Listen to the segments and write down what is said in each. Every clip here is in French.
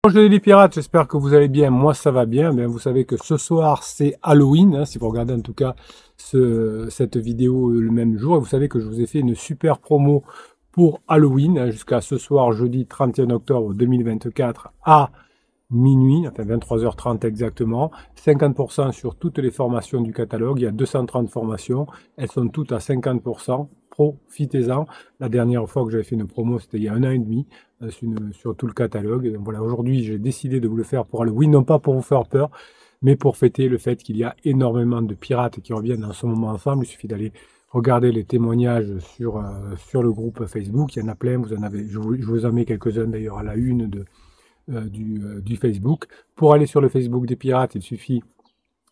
Bonjour les pirates, j'espère que vous allez bien. Moi ça va bien. Bien, vous savez que ce soir c'est Halloween, hein, si vous regardez en tout cas cette vidéo le même jour. Et vous savez que je vous ai fait une super promo pour Halloween, hein, jusqu'à ce soir jeudi 31 octobre 2024 à minuit, enfin 23h30 exactement. 50% sur toutes les formations du catalogue. Il y a 230 formations, elles sont toutes à 50%. Profitez-en. La dernière fois que j'avais fait une promo, c'était il y a 1 an et demi sur tout le catalogue. Donc voilà, aujourd'hui, j'ai décidé de vous le faire pour Halloween, non pas pour vous faire peur, mais pour fêter le fait qu'il y a énormément de pirates qui reviennent en ce moment ensemble. Il suffit d'aller regarder les témoignages sur le groupe Facebook. Il y en a plein, vous en avez, je vous en mets quelques-uns d'ailleurs à la une du Facebook. Pour aller sur le Facebook des pirates, il suffit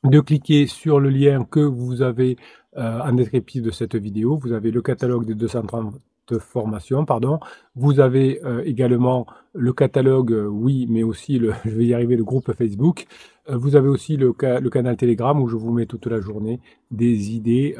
de cliquer sur le lien que vous avez en descriptif de cette vidéo. Vous avez le catalogue des 230 formations, pardon. Vous avez également le catalogue, oui, mais aussi, je vais y arriver, le groupe Facebook. Vous avez aussi le canal Telegram où je vous mets toute la journée des idées,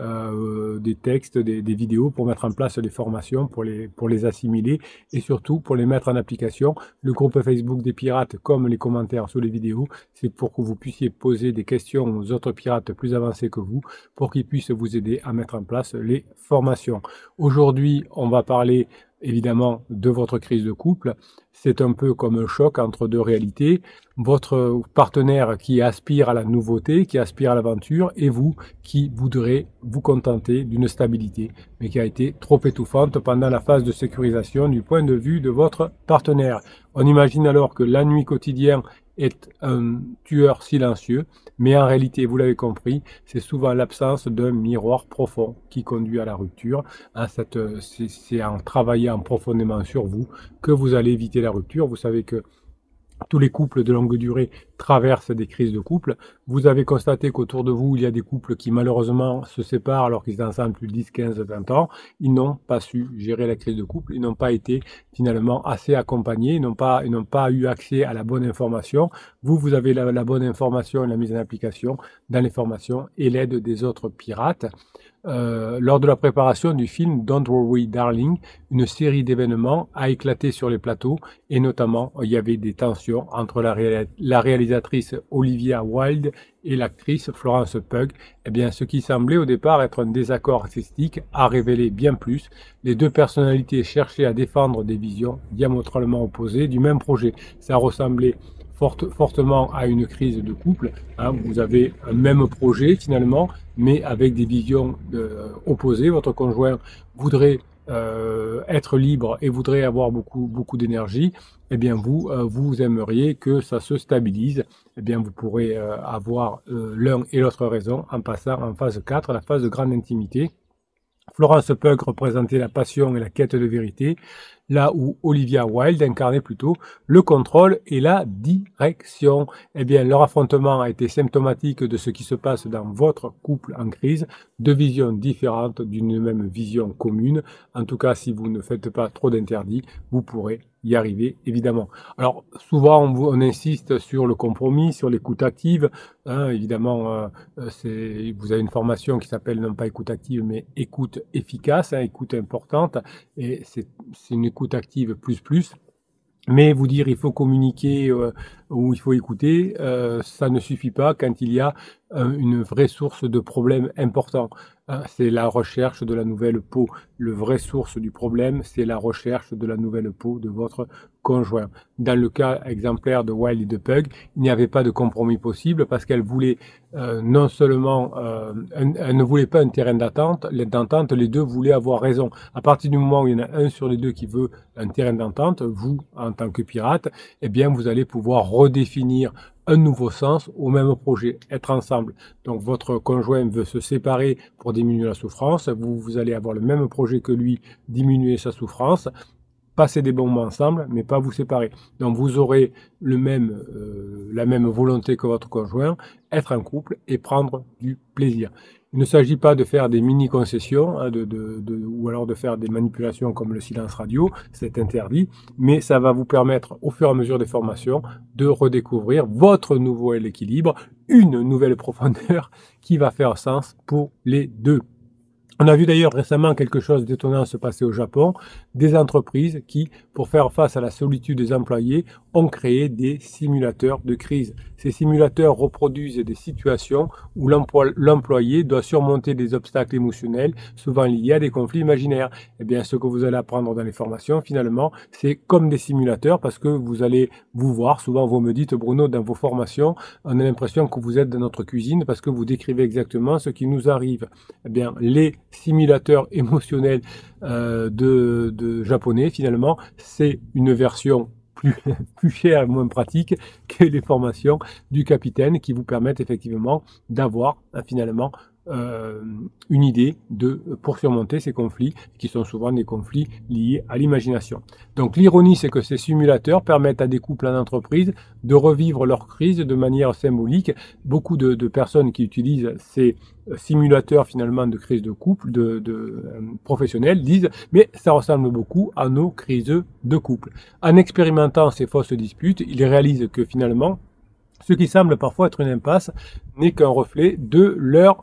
des textes, des vidéos pour mettre en place les formations, pour les assimiler et surtout pour les mettre en application. Le groupe Facebook des pirates, comme les commentaires sous les vidéos, c'est pour que vous puissiez poser des questions aux autres pirates plus avancés que vous, pour qu'ils puissent vous aider à mettre en place les formations. Aujourd'hui, on va parler évidemment de votre crise de couple. C'est un peu comme un choc entre deux réalités. Votre partenaire qui aspire à la nouveauté, qui aspire à l'aventure, et vous qui voudrez vous contenter d'une stabilité, mais qui a été trop étouffante pendant la phase de sécurisation du point de vue de votre partenaire. On imagine alors que l'ennui quotidien est un tueur silencieux, mais en réalité, vous l'avez compris, c'est souvent l'absence d'un miroir profond qui conduit à la rupture. C'est en travaillant profondément sur vous que vous allez éviter la rupture. Vous savez que tous les couples de longue durée traversent des crises de couple. Vous avez constaté qu'autour de vous, il y a des couples qui malheureusement se séparent alors qu'ils sont ensemble depuis 10, 15, 20 ans. Ils n'ont pas su gérer la crise de couple. Ils n'ont pas été finalement assez accompagnés. Ils n'ont pas eu accès à la bonne information. Vous avez la bonne information et la mise en application dans les formations et l'aide des autres pirates. Lors de la préparation du film Don't Worry Darling, une série d'événements a éclaté sur les plateaux et notamment il y avait des tensions entre la réalisatrice Olivia Wilde et l'actrice Florence Pugh. Eh bien, ce qui semblait au départ être un désaccord artistique a révélé bien plus. Les deux personnalités cherchaient à défendre des visions diamétralement opposées du même projet. Ça ressemblait fortement à une crise de couple. Hein. Vous avez un même projet finalement, mais avec des visions opposées. Votre conjoint voudrait être libre et voudrait avoir beaucoup d'énergie. Eh bien, vous aimeriez que ça se stabilise. Eh bien, vous pourrez avoir l'un et l'autre raison en passant en phase 4, la phase de grande intimité. Florence Pugh représentait la passion et la quête de vérité, là où Olivia Wilde incarnait plutôt le contrôle et la direction. Eh bien, leur affrontement a été symptomatique de ce qui se passe dans votre couple en crise, deux visions différentes d'une même vision commune. En tout cas, si vous ne faites pas trop d'interdits, vous pourrez y arriver, évidemment. Alors, souvent, on insiste sur le compromis, sur l'écoute active. Hein, évidemment, vous avez une formation qui s'appelle non pas écoute active, mais écoute efficace, hein, écoute importante. Et c'est une écoute active plus. Mais vous dire il faut communiquer ou il faut écouter, ça ne suffit pas quand il y a une vraie source de problème important. C'est la recherche de la nouvelle peau. Le vrai source du problème, c'est la recherche de la nouvelle peau de votre conjoint. Dans le cas exemplaire de Wilde et de Pugh, il n'y avait pas de compromis possible parce qu'elle voulait non seulement, elle ne voulait pas un terrain d'entente, les deux voulaient avoir raison. À partir du moment où il y en a un sur les deux qui veut un terrain d'entente, vous, en tant que pirate, eh bien, vous allez pouvoir redéfinir un nouveau sens au même projet, être ensemble. Donc votre conjoint veut se séparer pour diminuer la souffrance, vous allez avoir le même projet que lui, diminuer sa souffrance, passer des bons moments ensemble, mais pas vous séparer. Donc vous aurez la même volonté que votre conjoint, être un couple et prendre du plaisir. Il ne s'agit pas de faire des mini-concessions hein, ou alors de faire des manipulations comme le silence radio, c'est interdit, mais ça va vous permettre au fur et à mesure des formations de redécouvrir votre nouveau équilibre, une nouvelle profondeur qui va faire sens pour les deux. On a vu d'ailleurs récemment quelque chose d'étonnant se passer au Japon, des entreprises qui, pour faire face à la solitude des employés, ont créé des simulateurs de crise. Ces simulateurs reproduisent des situations où l'employé doit surmonter des obstacles émotionnels, souvent liés à des conflits imaginaires. Eh bien, ce que vous allez apprendre dans les formations, finalement, c'est comme des simulateurs parce que vous allez vous voir. Souvent, vous me dites, Bruno, dans vos formations, on a l'impression que vous êtes dans notre cuisine parce que vous décrivez exactement ce qui nous arrive. Eh bien, les simulateurs émotionnels de japonais, finalement, c'est une version plus chère et moins pratique que les formations du capitaine qui vous permettent effectivement d'avoir finalement une idée pour surmonter ces conflits qui sont souvent des conflits liés à l'imagination. Donc l'ironie, c'est que ces simulateurs permettent à des couples en entreprise de revivre leur crise de manière symbolique. Beaucoup de personnes qui utilisent ces simulateurs finalement de crise de couple, professionnels, disent mais ça ressemble beaucoup à nos crises de couple. En expérimentant ces fausses disputes, ils réalisent que finalement ce qui semble parfois être une impasse n'est qu'un reflet de leur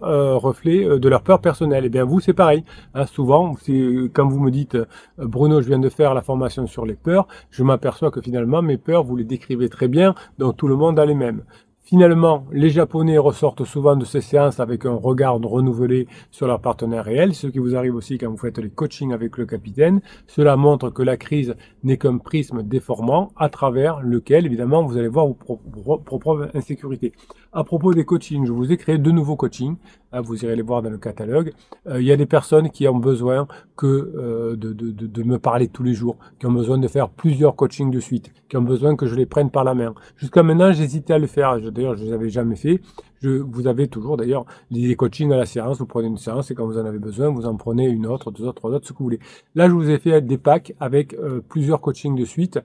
peur personnelle. Et bien vous, c'est pareil. Hein, souvent, quand vous me dites Bruno, je viens de faire la formation sur les peurs, je m'aperçois que finalement mes peurs, vous les décrivez très bien, donc tout le monde a les mêmes. Finalement, les Japonais ressortent souvent de ces séances avec un regard renouvelé sur leur partenaire réel, ce qui vous arrive aussi quand vous faites les coachings avec le capitaine. Cela montre que la crise n'est qu'un prisme déformant à travers lequel, évidemment, vous allez voir vos propres insécurités. À propos des coachings, je vous ai créé 2 nouveaux coachings. Vous irez les voir dans le catalogue. Il y a des personnes qui ont besoin de me parler tous les jours, qui ont besoin de faire plusieurs coachings de suite, qui ont besoin que je les prenne par la main. Jusqu'à maintenant, j'hésitais à le faire. D'ailleurs, je ne les avais jamais fait. Vous avez toujours d'ailleurs les coachings à la séance. Vous prenez une séance et quand vous en avez besoin, vous en prenez une autre, 2 autres, 3 autres, ce que vous voulez. Là, je vous ai fait des packs avec plusieurs coachings de suite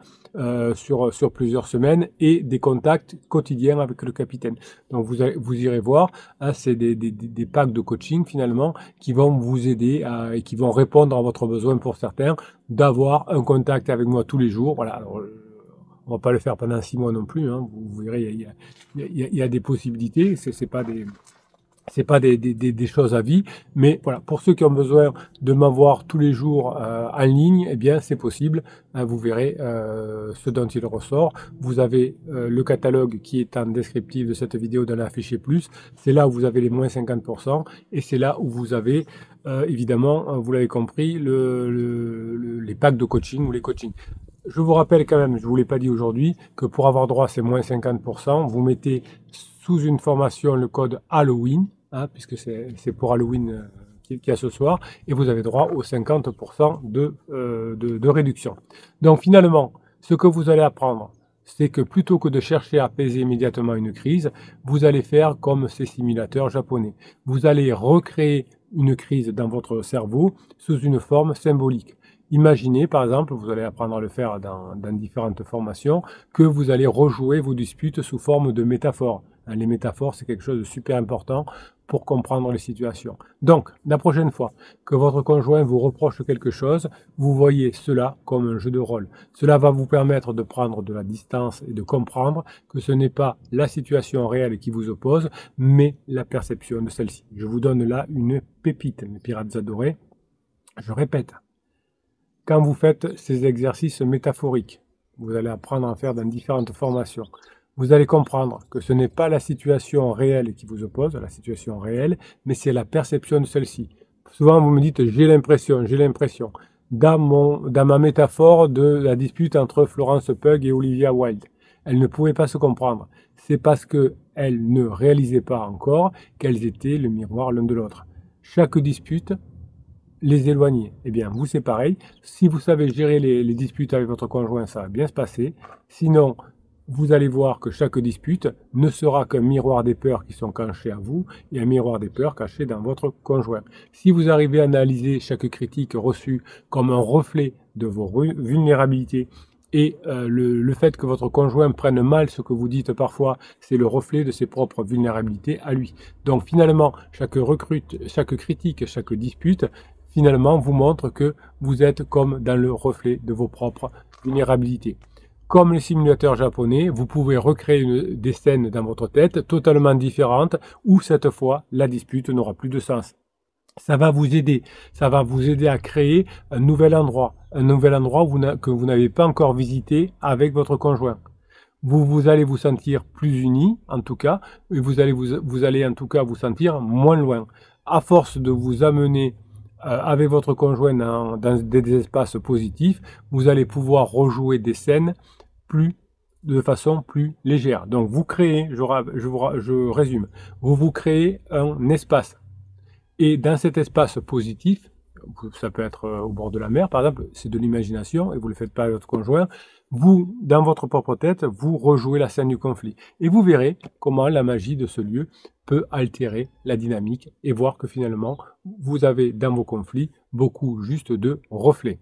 sur plusieurs semaines et des contacts quotidiens avec le capitaine. Donc vous irez voir, hein, c'est des packs de coaching finalement qui vont vous aider et qui vont répondre à votre besoin pour certains d'avoir un contact avec moi tous les jours. Voilà. Alors, on va pas le faire pendant 6 mois non plus. Hein. Vous verrez, il y a des possibilités. C'est pas des choses à vie, mais voilà, pour ceux qui ont besoin de m'avoir tous les jours en ligne, eh bien c'est possible. Vous verrez ce dont il ressort. Vous avez le catalogue qui est en descriptif de cette vidéo dans l'affiché plus. C'est là où vous avez les moins 50% et c'est là où vous avez évidemment, vous l'avez compris, les packs de coaching ou les coachings. Je vous rappelle quand même, je ne vous l'ai pas dit aujourd'hui, que pour avoir droit à ces moins 50%, vous mettez sous une formation le code Halloween, hein, puisque c'est pour Halloween qu'il y a ce soir, et vous avez droit aux 50% de réduction. Donc finalement, ce que vous allez apprendre, c'est que plutôt que de chercher à apaiser immédiatement une crise, vous allez faire comme ces simulateurs japonais. Vous allez recréer une crise dans votre cerveau sous une forme symbolique. Imaginez, par exemple, vous allez apprendre à le faire dans différentes formations, que vous allez rejouer vos disputes sous forme de métaphores. Les métaphores, c'est quelque chose de super important pour comprendre les situations. Donc, la prochaine fois que votre conjoint vous reproche quelque chose, vous voyez cela comme un jeu de rôle. Cela va vous permettre de prendre de la distance et de comprendre que ce n'est pas la situation réelle qui vous oppose, mais la perception de celle-ci. Je vous donne là une pépite, mes pirates adorés. Je répète. Quand vous faites ces exercices métaphoriques, vous allez apprendre à faire dans différentes formations, vous allez comprendre que ce n'est pas la situation réelle qui vous oppose, la situation réelle, mais c'est la perception de celle-ci. Souvent, vous me dites « j'ai l'impression ». Dans ma métaphore de la dispute entre Florence Pugh et Olivia Wilde, elles ne pouvaient pas se comprendre. C'est parce qu'elles ne réalisaient pas encore qu'elles étaient le miroir l'un de l'autre. Chaque dispute les éloigner. Eh bien, vous, c'est pareil. Si vous savez gérer les disputes avec votre conjoint, ça va bien se passer. Sinon, vous allez voir que chaque dispute ne sera qu'un miroir des peurs qui sont cachées à vous et un miroir des peurs cachées dans votre conjoint. Si vous arrivez à analyser chaque critique reçue comme un reflet de vos vulnérabilités et le fait que votre conjoint prenne mal ce que vous dites parfois, c'est le reflet de ses propres vulnérabilités à lui. Donc finalement, chaque critique, chaque dispute, finalement, vous montre que vous êtes comme dans le reflet de vos propres vulnérabilités. Comme les simulateurs japonais, vous pouvez recréer des scènes dans votre tête totalement différentes où cette fois, la dispute n'aura plus de sens. Ça va vous aider. Ça va vous aider à créer un nouvel endroit que vous n'avez pas encore visité avec votre conjoint. Vous allez vous sentir plus unis, en tout cas, et vous allez en tout cas vous sentir moins loin. À force de vous amener avec votre conjoint dans des espaces positifs, vous allez pouvoir rejouer des scènes de façon plus légère. Donc vous créez, je résume, vous créez un espace. Et dans cet espace positif, ça peut être au bord de la mer, par exemple, c'est de l'imagination, et vous ne le faites pas avec votre conjoint, vous, dans votre propre tête, vous rejouez la scène du conflit. Et vous verrez comment la magie de ce lieu peut altérer la dynamique et voir que finalement, vous avez dans vos conflits beaucoup juste de reflets.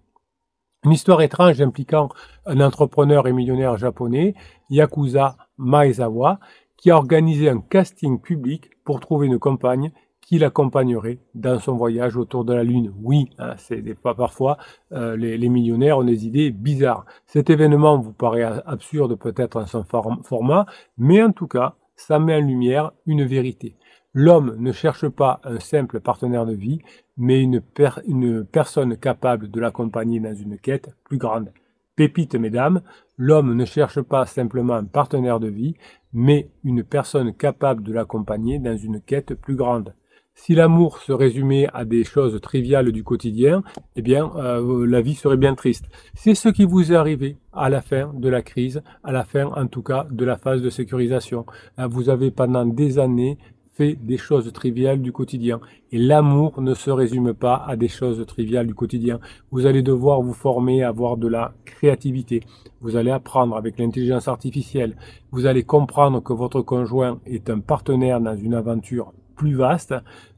Une histoire étrange impliquant un entrepreneur et millionnaire japonais, Yakuza Maezawa, qui a organisé un casting public pour trouver une compagne qui l'accompagnerait dans son voyage autour de la Lune. Oui, hein, c'est parfois les millionnaires ont des idées bizarres. Cet événement vous paraît absurde peut-être en son format, mais en tout cas, ça met en lumière une vérité. L'homme ne cherche pas un simple partenaire de vie, mais une personne capable de l'accompagner dans une quête plus grande. Pépite, mesdames, l'homme ne cherche pas simplement un partenaire de vie, mais une personne capable de l'accompagner dans une quête plus grande. Si l'amour se résumait à des choses triviales du quotidien, eh bien, la vie serait bien triste. C'est ce qui vous est arrivé à la fin de la crise, à la fin, en tout cas, de la phase de sécurisation. Vous avez pendant des années fait des choses triviales du quotidien. Et l'amour ne se résume pas à des choses triviales du quotidien. Vous allez devoir vous former à avoir de la créativité. Vous allez apprendre avec l'intelligence artificielle. Vous allez comprendre que votre conjoint est un partenaire dans une aventure plus vaste.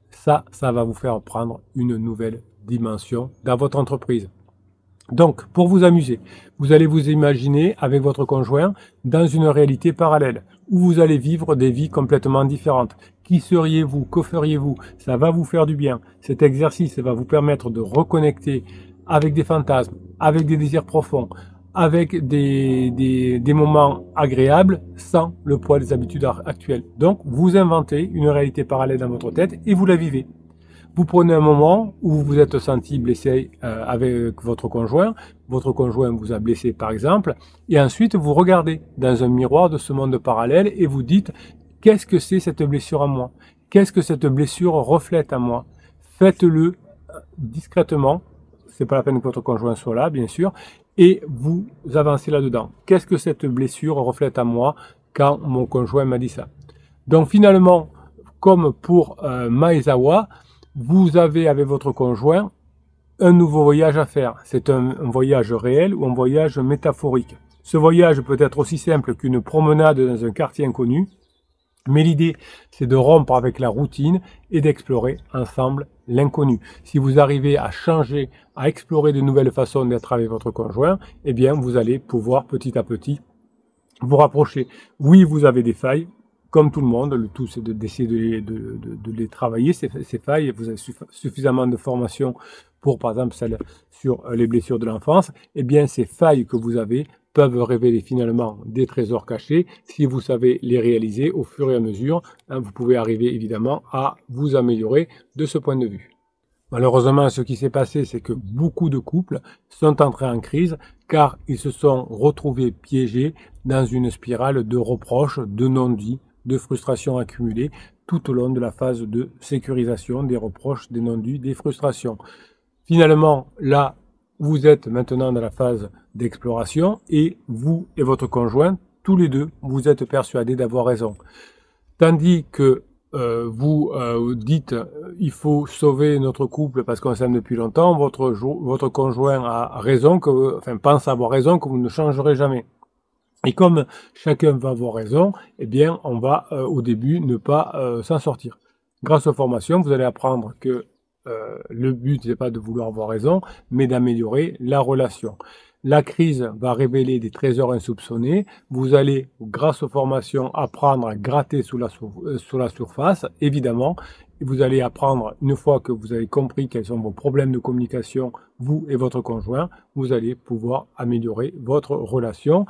Ça va vous faire prendre une nouvelle dimension dans votre entreprise. Donc, pour vous amuser, vous allez vous imaginer avec votre conjoint dans une réalité parallèle, où vous allez vivre des vies complètement différentes. Qui seriez-vous? Que feriez-vous? Ça va vous faire du bien. Cet exercice va vous permettre de reconnecter avec des fantasmes, avec des désirs profonds, avec des moments agréables sans le poids des habitudes actuelles. Donc, vous inventez une réalité parallèle dans votre tête et vous la vivez. Vous prenez un moment où vous vous êtes senti blessé avec votre conjoint vous a blessé par exemple, et ensuite vous regardez dans un miroir de ce monde parallèle et vous dites « Qu'est-ce que c'est cette blessure en moi? Qu'est-ce que cette blessure reflète en moi ?» Faites-le discrètement, c'est pas la peine que votre conjoint soit là bien sûr, et vous avancez là-dedans. Qu'est-ce que cette blessure reflète en moi quand mon conjoint m'a dit ça? Donc finalement, comme pour Maezawa, vous avez avec votre conjoint un nouveau voyage à faire. C'est un voyage réel ou un voyage métaphorique. Ce voyage peut être aussi simple qu'une promenade dans un quartier inconnu, mais l'idée, c'est de rompre avec la routine et d'explorer ensemble l'inconnu. Si vous arrivez à changer, à explorer de nouvelles façons d'être avec votre conjoint, eh bien, vous allez pouvoir petit à petit vous rapprocher. Oui, vous avez des failles, comme tout le monde, le tout c'est d'essayer de les travailler, ces failles. Vous avez suffisamment de formation pour, par exemple, celle sur les blessures de l'enfance. Eh bien, ces failles que vous avez peuvent révéler finalement des trésors cachés. Si vous savez les réaliser au fur et à mesure, hein, vous pouvez arriver évidemment à vous améliorer de ce point de vue. Malheureusement, ce qui s'est passé, c'est que beaucoup de couples sont entrés en crise car ils se sont retrouvés piégés dans une spirale de reproches, de non-dits, de frustrations accumulées tout au long de la phase de sécurisation, des reproches, des non-dits, des frustrations. Finalement, là, vous êtes maintenant dans la phase d'exploration et vous et votre conjoint, tous les deux, vous êtes persuadés d'avoir raison. Tandis que vous dites il faut sauver notre couple parce qu'on s'aime depuis longtemps, votre conjoint a raison, pense avoir raison, que vous ne changerez jamais. Et comme chacun va avoir raison, eh bien, on va au début ne pas s'en sortir. Grâce aux formations, vous allez apprendre que le but n'est pas de vouloir avoir raison, mais d'améliorer la relation. La crise va révéler des trésors insoupçonnés. Vous allez, grâce aux formations, apprendre à gratter sous la surface, évidemment. Et vous allez apprendre, une fois que vous avez compris quels sont vos problèmes de communication, vous et votre conjoint, vous allez pouvoir améliorer votre relation.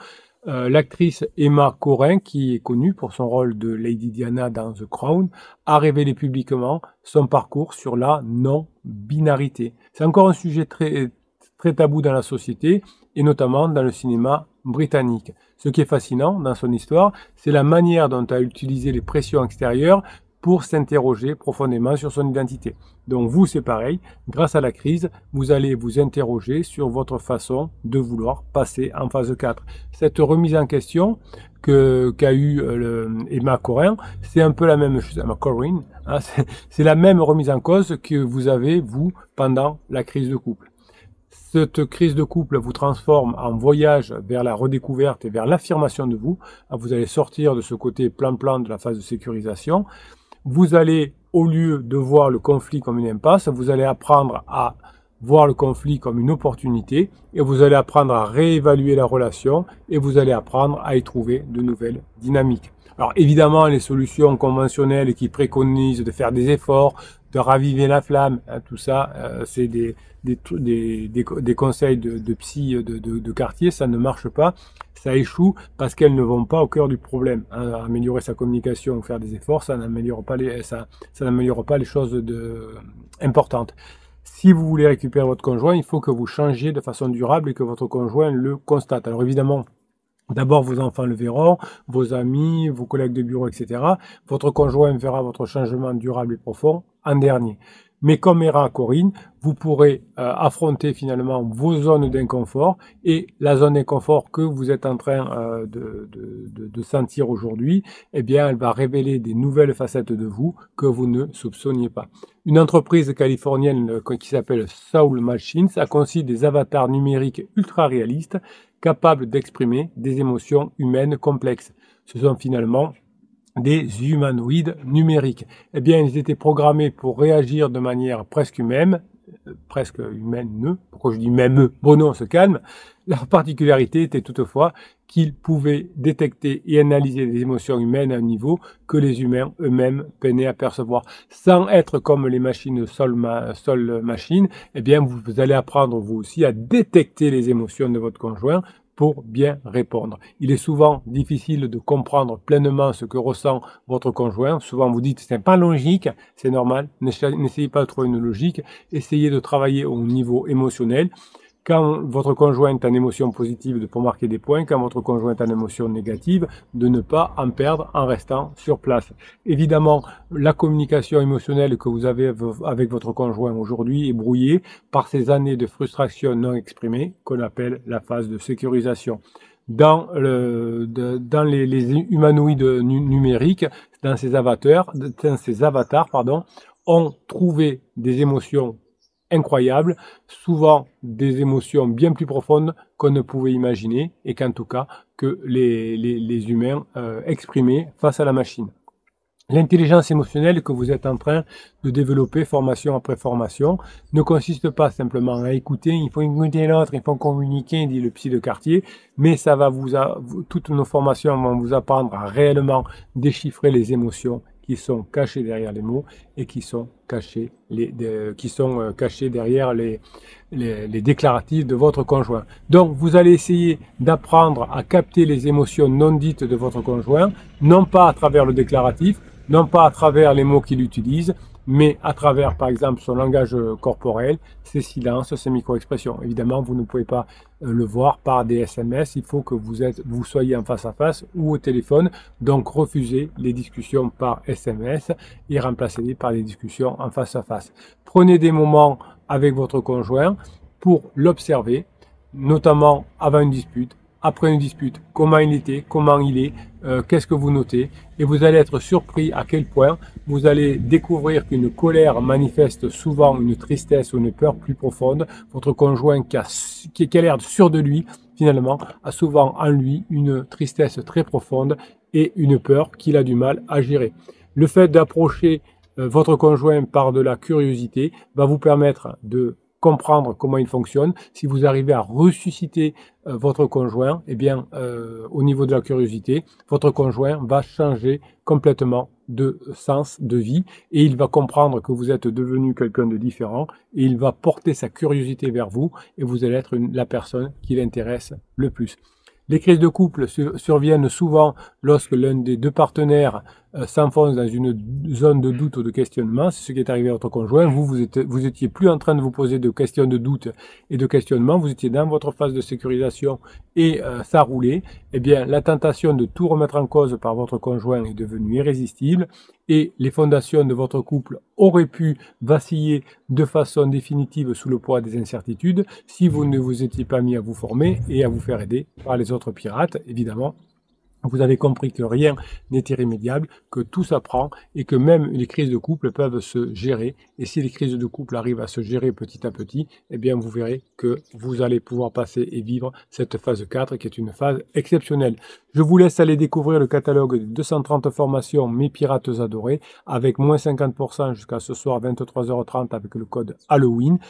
L'actrice Emma Corrin, qui est connue pour son rôle de Lady Diana dans The Crown, a révélé publiquement son parcours sur la non-binarité. C'est encore un sujet très, très tabou dans la société, et notamment dans le cinéma britannique. Ce qui est fascinant dans son histoire, c'est la manière dont elle a utilisé les pressions extérieures pour s'interroger profondément sur son identité. Donc vous, c'est pareil, grâce à la crise, vous allez vous interroger sur votre façon de vouloir passer en phase 4. Cette remise en question qu'a eu Emma Corrin, c'est un peu la même chose, Emma Corrin, hein, c'est la même remise en cause que vous avez, vous, pendant la crise de couple. Cette crise de couple vous transforme en voyage vers la redécouverte et vers l'affirmation de vous. Vous allez sortir de ce côté plan-plan de la phase de sécurisation. Vous allez, au lieu de voir le conflit comme une impasse, vous allez apprendre à voir le conflit comme une opportunité et vous allez apprendre à réévaluer la relation et vous allez apprendre à y trouver de nouvelles dynamiques. Alors évidemment, les solutions conventionnelles qui préconisent de faire des efforts, de raviver la flamme, hein, tout ça, c'est des conseils de psy de quartier, ça ne marche pas, ça échoue parce qu'elles ne vont pas au cœur du problème. Hein. Améliorer sa communication ou faire des efforts, ça n'améliore pas les choses importantes. Si vous voulez récupérer votre conjoint, il faut que vous changiez de façon durable et que votre conjoint le constate. Alors évidemment, d'abord, vos enfants le verront, vos amis, vos collègues de bureau, etc. Votre conjoint verra votre changement durable et profond en dernier. Mais comme Emma Corrin, vous pourrez affronter finalement vos zones d'inconfort et la zone d'inconfort que vous êtes en train de sentir aujourd'hui, eh bien, elle va révéler des nouvelles facettes de vous que vous ne soupçonniez pas. Une entreprise californienne qui s'appelle Soul Machines a conçu des avatars numériques ultra réalistes capables d'exprimer des émotions humaines complexes. Ce sont finalement des humanoïdes numériques. Eh bien, ils étaient programmés pour réagir de manière presque humaine, pourquoi je dis même, bon non, on se calme. Leur particularité était toutefois qu'ils pouvaient détecter et analyser des émotions humaines à un niveau que les humains eux-mêmes peinaient à percevoir. Sans être comme les machines Soul Machine, eh bien, vous allez apprendre vous aussi à détecter les émotions de votre conjoint pour bien répondre. Il est souvent difficile de comprendre pleinement ce que ressent votre conjoint. Souvent vous dites c'est pas logique, c'est normal. N'essayez pas de trouver une logique. Essayez de travailler au niveau émotionnel. Quand votre conjoint est en émotion positive, de marquer des points. Quand votre conjoint est en émotion négative, de ne pas en perdre en restant sur place. Évidemment, la communication émotionnelle que vous avez avec votre conjoint aujourd'hui est brouillée par ces années de frustration non exprimée qu'on appelle la phase de sécurisation. Dans les humanoïdes numériques, dans ces avatars, ont trouvé des émotions incroyables, souvent des émotions bien plus profondes qu'on ne pouvait imaginer et qu'en tout cas que les humains exprimaient face à la machine. L'intelligence émotionnelle que vous êtes en train de développer formation après formation ne consiste pas simplement à écouter, il faut écouter l'autre, il faut communiquer, dit le psy de quartier, mais ça va toutes nos formations vont vous apprendre à réellement déchiffrer les émotions qui sont cachés derrière les mots et qui sont cachés derrière les déclaratifs de votre conjoint. Donc, vous allez essayer d'apprendre à capter les émotions non dites de votre conjoint, non pas à travers le déclaratif, non pas à travers les mots qu'il utilise, mais à travers, par exemple, son langage corporel, ses silences, ses micro-expressions. Évidemment, vous ne pouvez pas le voir par des SMS, il faut que vous soyez en face à face ou au téléphone, donc refusez les discussions par SMS et remplacez-les par des discussions en face à face. Prenez des moments avec votre conjoint pour l'observer, notamment avant une dispute, après une dispute, comment il était, comment il est, qu'est-ce que vous notez, et vous allez être surpris à quel point vous allez découvrir qu'une colère manifeste souvent une tristesse ou une peur plus profonde. Votre conjoint qui a l'air sûr de lui, finalement, a souvent en lui une tristesse très profonde et une peur qu'il a du mal à gérer. Le fait d'approcher votre conjoint par de la curiosité va vous permettre de comprendre comment il fonctionne. Si vous arrivez à ressusciter votre conjoint, eh bien, au niveau de la curiosité, votre conjoint va changer complètement de sens de vie et il va comprendre que vous êtes devenu quelqu'un de différent et il va porter sa curiosité vers vous et vous allez être la personne qui l'intéresse le plus. Les crises de couple surviennent souvent lorsque l'un des deux partenaires s'enfonce dans une zone de doute ou de questionnement. C'est ce qui est arrivé à votre conjoint. Vous étiez plus en train de vous poser de questions de doute et de questionnement. Vous étiez dans votre phase de sécurisation et ça roulait. Eh bien, la tentation de tout remettre en cause par votre conjoint est devenue irrésistible et les fondations de votre couple auraient pu vaciller de façon définitive sous le poids des incertitudes si vous ne vous étiez pas mis à vous former et à vous faire aider par les autres pirates, évidemment. Vous avez compris que rien n'est irrémédiable, que tout s'apprend et que même les crises de couple peuvent se gérer. Et si les crises de couple arrivent à se gérer petit à petit, eh bien vous verrez que vous allez pouvoir passer et vivre cette phase 4 qui est une phase exceptionnelle. Je vous laisse aller découvrir le catalogue des 230 formations Mes Pirates Adorés avec moins 50% jusqu'à ce soir 23h30 avec le code Halloween.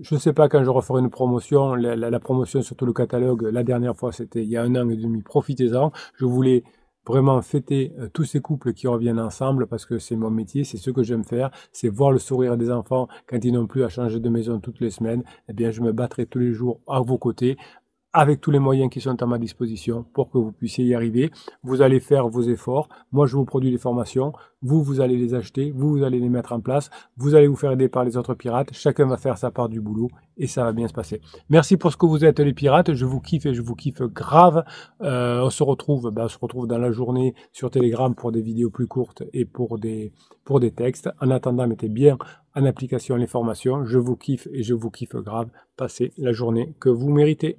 Je ne sais pas quand je referai une promotion, la promotion sur tout le catalogue, la dernière fois c'était il y a 1 an et demi, profitez-en. Je voulais vraiment fêter tous ces couples qui reviennent ensemble parce que c'est mon métier, c'est ce que j'aime faire, c'est voir le sourire des enfants quand ils n'ont plus à changer de maison toutes les semaines. Eh bien je me battrai tous les jours à vos côtés, avec tous les moyens qui sont à ma disposition pour que vous puissiez y arriver. Vous allez faire vos efforts. Moi, je vous produis des formations. Vous allez les acheter. Vous allez les mettre en place. Vous allez vous faire aider par les autres pirates. Chacun va faire sa part du boulot et ça va bien se passer. Merci pour ce que vous êtes, les pirates. Je vous kiffe et je vous kiffe grave. On se retrouve dans la journée sur Telegram pour des vidéos plus courtes et pour des textes. En attendant, mettez bien en application les formations. Je vous kiffe et je vous kiffe grave. Passez la journée que vous méritez.